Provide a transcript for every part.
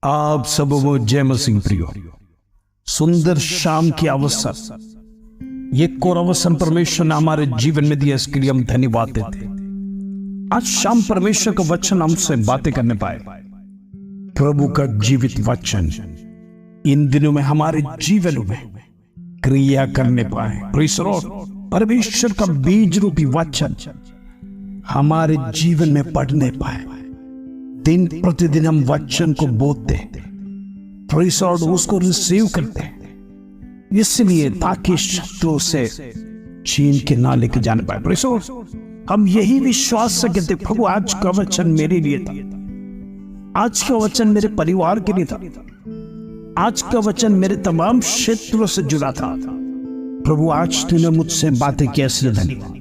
आप सबको जय मसीह प्रियो। सुंदर शाम की अवसर, ये कोर अवसर परमेश्वर ने हमारे जीवन में दिया, इसके लिए हम धन्यवाद देते हैं। आज शाम परमेश्वर का वचन हमसे बातें करने पाए, प्रभु का जीवित वचन इन दिनों में हमारे जीवन में क्रिया करने पाए। Praise the Lord. परमेश्वर का बीज रूपी वचन हमारे जीवन में पढ़ने पाए। दिन प्रतिदिन हम वचन को बोलते हैं, प्रेज़ द लॉर्ड, उसको रिसीव करते हैं, इसलिए ताकि शत्रुओं से छीन के ना लेके जाने पाए। Praise the Lord. हम यही विश्वास से कहते, प्रभु आज का वचन मेरे लिए था, आज का वचन मेरे परिवार के लिए था, आज का वचन मेरे तमाम क्षेत्रों से जुड़ा था। प्रभु आज तूने मुझसे बातें कैसे धन्यवाद।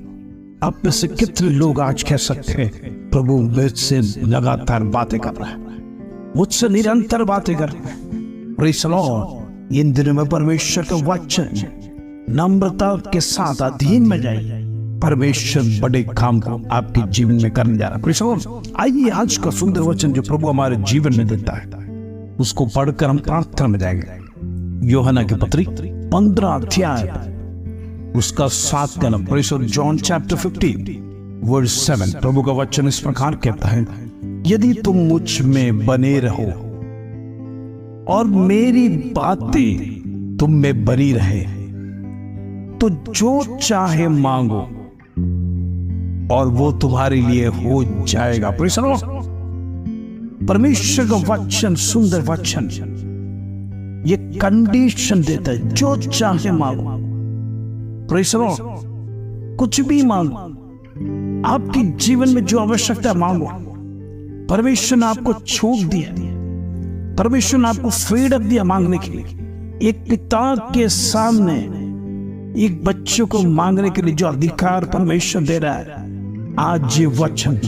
आप में से कितने लोग आज कह सकते हैं, प्रभु मुझसे लगातार बातें कर रहा है, मुझसे निरंतर बातें कर रहा है। Praise the Lord. इन दिनों में परमेश्वर का वचन नम्रता के साथ अधीन में जाइए, परमेश्वर बड़े काम को आपके जीवन में करने जा रहा है। Praise the Lord. आइए आज का सुंदर वचन जो प्रभु हमारे जीवन में देता है, उसको पढ़कर हम प्रार्थना में जाएंगे। यूहन्ना की पत्री 15 अध्याय उसका 7 कलम, praise the Lord. John chapter 15 verse 7। प्रभु का वचन इस प्रकार कहता है, यदि तुम मुझ में बने रहो और मेरी बातें तुम में बनी रहे, तो जो चाहे मांगो और वो तुम्हारे लिए हो जाएगा। Praise the Lord. परमेश्वर का वचन, सुंदर वचन, ये कंडीशन देता है, जो चाहे मांगो। Praise the Lord. कुछ भी मांगो, आपके जीवन में जो आवश्यकता मांगो, परमेश्वर ने आपको छूट दिया, परमेश्वर ने आपको फ्रीडम दिया मांगने के लिए। एक पिता के सामने एक बच्चे को मांगने के लिए जो अधिकार परमेश्वर दे रहा है, आज ये वचन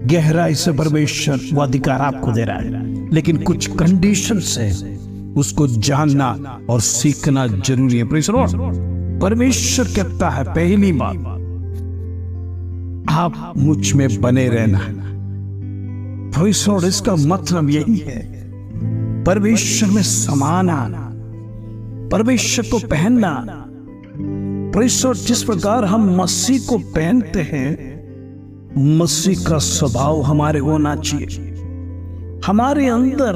गहराई से परमेश्वर वो अधिकार आपको दे रहा है, लेकिन कुछ कंडीशन से उसको जानना और सीखना जरूरी है। Praise the Lord. परमेश्वर कहता है, पहली बात, आप मुझ में बने रहना। Praise the Lord. इसका मतलब यही है, परमेश्वर में समाना, परमेश्वर को पहनना। Praise the Lord. जिस प्रकार हम मसीह को पहनते हैं, मसीह का स्वभाव हमारे होना चाहिए। हमारे अंदर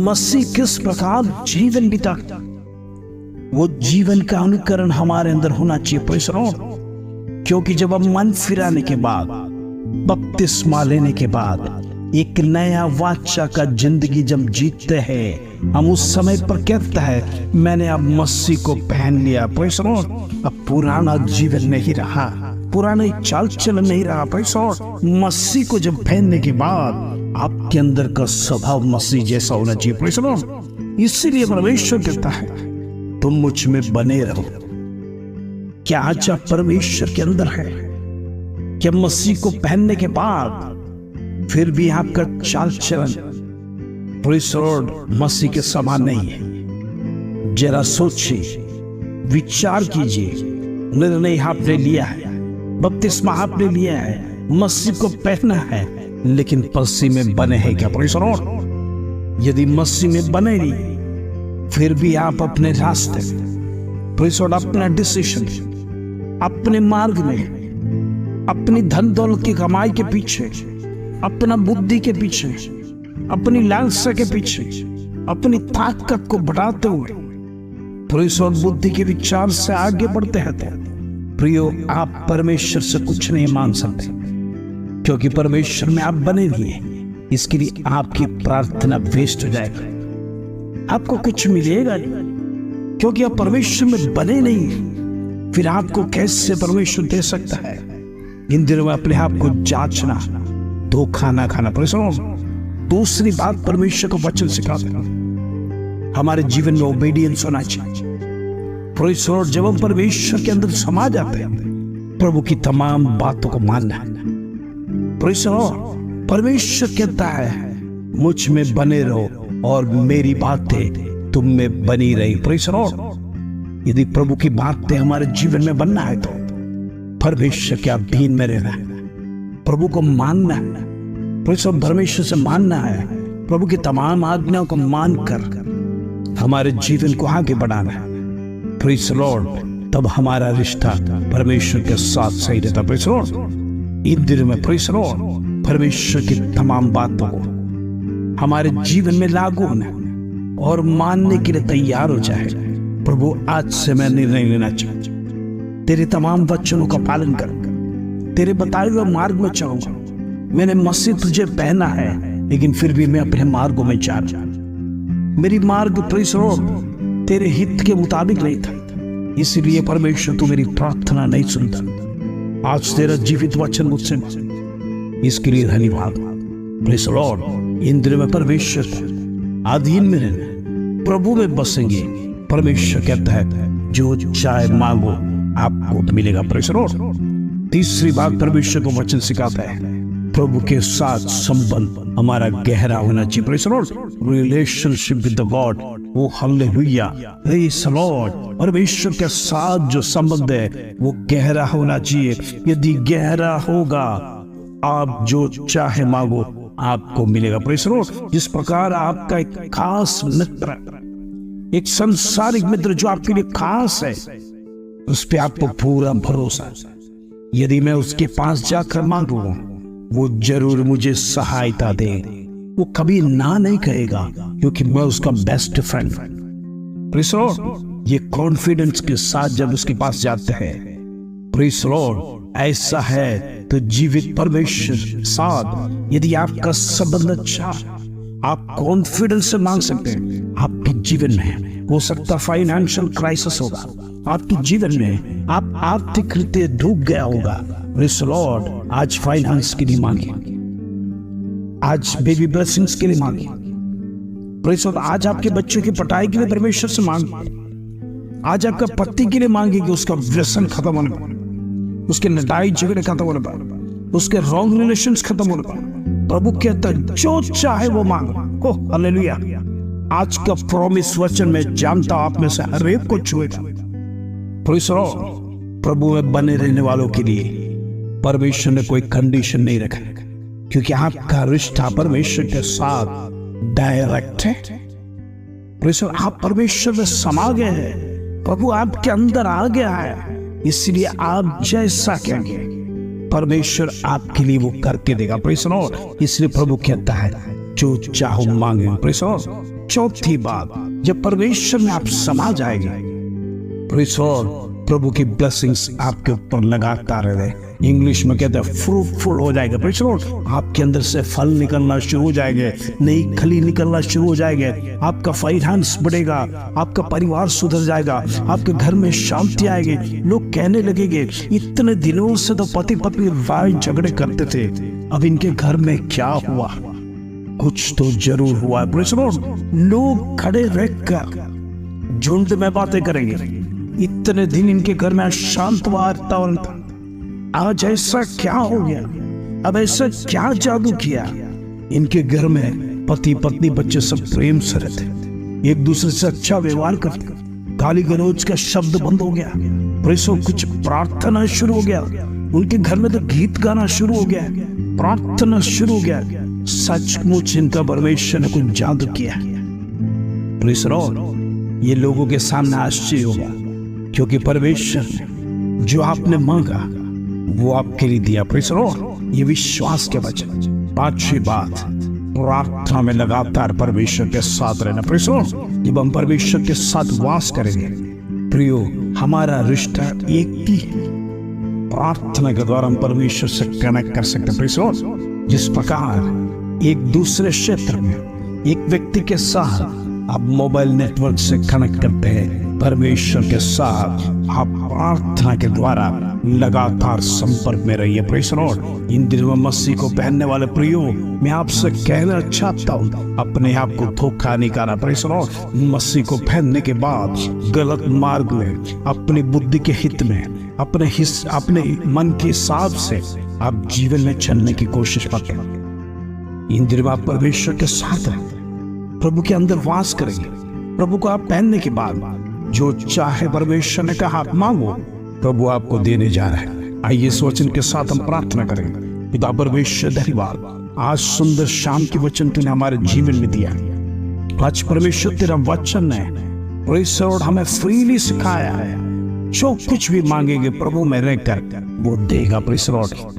मसीह किस प्रकार जीवन बिताता, वो जीवन का अनुकरण हमारे अंदर होना चाहिए। Praise the Lord. क्योंकि जब हम मन फिराने के बाद, बपतिस्मा लेने के बाद, एक नया वाचा का जिंदगी जब जीतते हैं, हम उस समय पर कहता है, मैंने अब मसीह को पहन लिया। Praise the Lord. अब पुराना जीवन नहीं रहा, पुराना चाल चलन नहीं रहा। Praise the Lord. मसीह को जब पहनने के बाद आपके अंदर का स्वभाव मसीह जैसा होना चाहिए। Praise the Lord. इसीलिए परमेश्वर कहता है, तुम मुझ में बने रहो। क्या आज आप परमेश्वर के अंदर है? क्या मसीह को पहनने के बाद फिर भी आपका चाल चलन, प्रेज़ द लॉर्ड, मसीह के समान नहीं है? जरा सोचिए, विचार कीजिए। निर्णय आपने लिया है, बपतिस्मा आपने लिया है, मसीह को पहनना है, लेकिन मसीह में बने हैं क्या? Praise the Lord. यदि मसीह में बने नहीं, फिर भी आप अपने रास्ते, प्रेज़ द लॉर्ड, अपना डिसीजन, अपने मार्ग में, अपनी धन दौलत की कमाई के पीछे, अपना बुद्धि के पीछे, अपनी लालसा के पीछे, अपनी ताकत को बढ़ाते हुए, प्रेज़ द लॉर्ड, बुद्धि के विचार से आगे बढ़ते हैं, तो प्रियो, आप परमेश्वर से कुछ नहीं मांग सकते, क्योंकि परमेश्वर में आप बने नहीं हैं। इसके लिए आपकी प्रार्थना वेस्ट हो जाएगा, आपको कुछ मिलेगा नहीं, क्योंकि आप परमेश्वर में बने नहीं। फिर आपको कैसे परमेश्वर दे सकता है? इन दिनों में अपने आप को जांचना, धोखा ना खाना। Praise the Lord. दूसरी बात, परमेश्वर को वचन सिखाते हैं, हमारे जीवन में ओबीडियंस होना चाहिए। Praise the Lord. जब हम परमेश्वर के अंदर समा जाते हैं, प्रभु की तमाम बातों को मानना है। Praise the Lord. परमेश्वर कहता है, मुझ में बने रहो और मेरी बातें तुम में बनी रही। Praise the Lord. यदि प्रभु की बातें हमारे जीवन में बनना है, तो परमेश्वर के अधीन में रहना है, प्रभु को मानना है, परमेश्वर से मानना है, प्रभु की तमाम आज्ञाओं को मानकर हमारे जीवन को आगे बढ़ाना है। Praise the Lord. तब हमारा रिश्ता परमेश्वर के साथ सही रहता। Praise the Lord. इन दिनों में प्रेज़ द लॉर्ड परमेश्वर की तमाम बातों को हमारे जीवन में लागू होना और मानने के लिए तैयार हो जाए। प्रभु आज से मैं निर्णय लेना चाहता हूं, तेरे तमाम वचनों का पालन करूंगा, तेरे बताए हुए मार्ग में चलूंगा। मैंने मसीह तुझे पहना है, लेकिन फिर भी मैं अपने मार्गों में जा रहा हूं। मेरी मार्ग प्रेज़ द लॉर्ड तेरे हित के मुताबिक नहीं था, इसलिए परमेश्वर तू मेरी प्रार्थना नहीं सुनता। आज तेरा जीवित वचन मुझसे इसके लिए धन्यवाद। Praise the Lord. इन दिनों में परमेश्वर अधीन में रहना, प्रभु में बसेंगे। परमेश्वर कहता है जो चाहे मांगो आपको मिलेगा। Praise the Lord. तीसरी बात परमेश्वर को वचन सिखाता है, प्रभु के साथ संबंध हमारा गहरा होना चाहिए। Praise the Lord. Relationship with the God. वो हालेलुया। Praise the Lord. परमेश्वर के साथ जो संबंध है वो गहरा होना चाहिए। यदि गहरा होगा, आप जो चाहे मांगो आपको मिलेगा। Praise the Lord. जिस प्रकार आपका एक खास मित्र, एक संसारिक मित्र जो आपके लिए खास है, उस पे आपको पूरा भरोसा। यदि मैं उसके पास जाकर मांगूंगा, वो जरूर मुझे सहायता दे। वो कभी ना नहीं कहेगा, क्योंकि मैं उसका best friend. Praise the Lord. ये कॉन्फिडेंस के साथ जब उसके पास जाते हैं, प्रेज़ द लॉर्ड, ऐसा है तो जीवित परमेश्वर साथ यदि आपका संबंध अच्छा, आप कॉन्फिडेंस से मांग सकते हैं। आपके जीवन में हो सकता फाइनेंशियल क्राइसिस होगा, आपके जीवन में आप आर्थिक रीते डूब गया होगा। Praise the Lord. आज फाइनेंस के लिए मांगे, आज बेबी ब्लेसिंग्स के लिए मांगे। Praise the Lord. आज आपके बच्चों की पढ़ाई के लिए परमेश्वर से मांगे। आज आपका पति के लिए मांगे कि उसका व्यसन खत्म होने पाए, उसके लड़ाई झगड़े खत्म होने पाए, उसके रॉन्ग रिलेशंस खत्म होने पाए। प्रभु कहता है जो चाहे वो मांगो। हालेलुया। आज का प्रॉमिस वचन में जानता आप में से हर एक को छुएगा। Praise the Lord. प्रभु में बने रहने वालों के लिए परमेश्वर ने कोई कंडीशन नहीं रखा, क्योंकि आपका रिश्ता परमेश्वर के साथ डायरेक्ट है। Praise the Lord. आप परमेश्वर में समा गए हैं, प्रभु आपके अंदर आ गया है, इसलिए आप जैसा कहेंगे परमेश्वर आपके लिए वो करके देगा। Praise the Lord. इसलिए प्रभु कहता है जो चाहो मांगे। Praise the Lord. चौथी बात, जब परमेश्वर में आप समा जाएंगे, प्रेज़ द लॉर्ड, प्रभु की ब्लेसिंग्स आपके ऊपर लगातार रहे। इंग्लिश में कहते हैं फ्रूटफुल हो जाएगा। Praise the Lord. आपके अंदर से फल निकलना शुरू हो जाएंगे, नई खली निकलना शुरू हो जाएंगे, आपका फाइनेंस बढ़ेगा, आपका परिवार सुधर जाएगा, आपके घर में शांति आएगी। लोग कहने लगेंगे इतने दिनों से तो पति पत्नी लड़ाई झगड़े करते थे, अब इनके घर में क्या हुआ? कुछ तो जरूर हुआ। Praise the Lord. लोग खड़े रहकर झुंड में बातें करेंगे, इतने दिन इनके घर में शांत वातावरण था, आज ऐसा क्या हो गया? अब ऐसा क्या जादू किया? इनके घर में पति पत्नी बच्चे सब प्रेम से रहते, एक दूसरे से अच्छा व्यवहार करते, गाली गलौज का शब्द बंद हो गया। Praise the Lord. कुछ प्रार्थना शुरू हो गया, उनके घर में तो गीत गाना शुरू हो गया, प्रार्थना शुरू हो गया। सचमुच इनका परमेश्वर ने कुछ जादू किया। Praise the Lord. ये लोगों के सामने आश्चर्य होगा, क्योंकि परमेश्वर ने जो आपने मांगा वो आपके लिए दिया। Praise the Lord. ये विश्वास के वचन। पांचवी बात, प्रार्थना में लगातार परमेश्वर के साथ रहना। Praise the Lord. जब हम परमेश्वर के साथ वास करेंगे, प्रियो, हमारा रिश्ता एक ही प्रार्थना के द्वारा हम परमेश्वर से कनेक्ट कर सकते हैं। Praise the Lord. जिस प्रकार एक दूसरे क्षेत्र में एक व्यक्ति के साथ आप मोबाइल नेटवर्क से कनेक्ट करते हैं, परमेश्वर के साथ आप प्रार्थना के द्वारा लगातार संपर्क में रहिए। Praise the Lord. इन दिनों में मसीह को पहनने वाले प्रियो, मैं आपसे कहना चाहता हूँ, अपने आप को धोखा नहीं करना। Praise the Lord. मसीह को पहनने के बाद गलत मार्ग में, अपनी बुद्धि के हित में, अपने मन के हिसाब से आप जीवन में चलने की कोशिश मत करें। इन दिनों आप परमेश्वर के साथ रहें, प्रभु के अंदर वास करेंगे। प्रभु को आप पहनने के बाद जो चाहे परमेश्वर ने कहा आप मांगो, प्रभु आपको देने जा रहे हैं। आइए इस वचन के साथ हम प्रार्थना करेंगे। पिता परमेश्वर, धन्यवाद आज सुंदर शाम की वचन तूने हमारे जीवन में दिया। आज परमेश्वर तेरा वचन है और हमें फ्रीली सिखाया है, जो कुछ भी मांगेंगे प्रभु में रहकर वो देगा।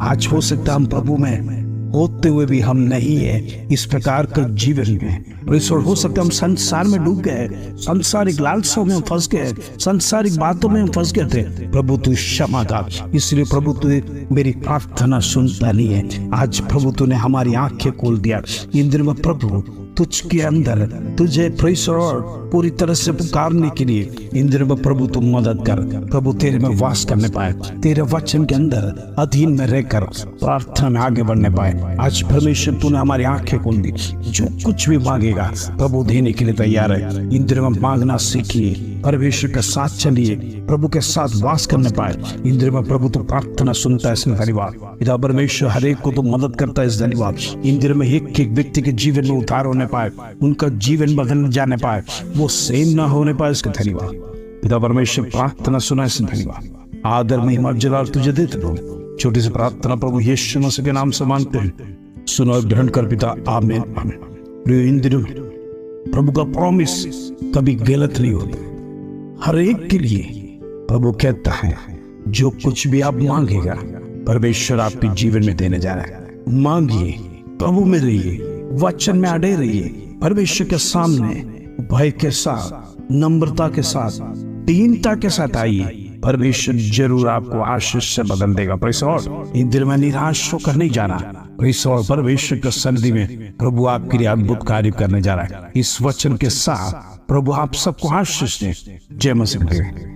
आज हो सकता है हम प्रभु में होते हुए भी हम नहीं है इस प्रकार का जीवन में। हो सकता है हम संसार में डूब गए, सांसारिक लालसाओं में हम फंस गए, सांसारिक बातों में हम फंस गए थे। प्रभु तू क्षमा कर, इसलिए प्रभु तू मेरी प्रार्थना सुनता नहीं है। आज प्रभु तूने हमारी आंखें खोल दिया। इन दिनों में प्रभु तुझके अंदर तुझे पूरी तरह से पुकारने के लिए इन दिनों में प्रभु तुम मदद कर। प्रभु तेरे में वास करने पाए, तेरे वचन के अंदर अधीन में रहकर प्रार्थना में आगे बढ़ने पाए। आज परमेश्वर तूने हमारी आंखें खोल दी, जो कुछ भी मांगेगा प्रभु देने के लिए तैयार है। इन दिनों में मांगना सीखिए, परमेश्वर के साथ चलिए, प्रभु के साथ वास करने पाए। इन दिनों में प्रभु तो प्रार्थना सुनता है, इसमें धन्यवाद। पिता परमेश्वर हर एक को तो मदद करता है, इस धन्यवाद। इन दिनों में एक एक व्यक्ति के जीवन में उतार होने पाए, उनका जीवन बदल जाने पाए, वो सेम ना होने पाए, इसका धन्यवाद। पिता परमेश्वर प्रार्थना सुना, इसमें धन्यवाद। आदर महिमा जलाल तुझे देते रहो। छोटी सी प्रार्थना प्रभु यीशु मसीह के नाम से मांगते हैं, सुनो और ग्रहण कर पिता, आमीन आमीन। प्रिय इन दिनों प्रभु का प्रॉमिस कभी गलत नहीं होता। हर एक के लिए प्रभु कहता है जो कुछ भी आप मांगेगा परमेश्वर आपके जीवन में देने जा रहा है। मांगिए, प्रभु में रहिए, वचन में अड़े रहिए, परमेश्वर के सामने भय के साथ, नम्रता के साथ, दीनता के साथ आइए। परमेश्वर जरूर आपको आशीष से बदल देगा। इन दिनों में निराश होकर नहीं जाना। परमेश्वर के सन्निधि में प्रभु आपके लिए अद्भुत कार्य करने जा रहा है। इस वचन के साथ प्रभु आप सबको आशीष दे। जय मसीह।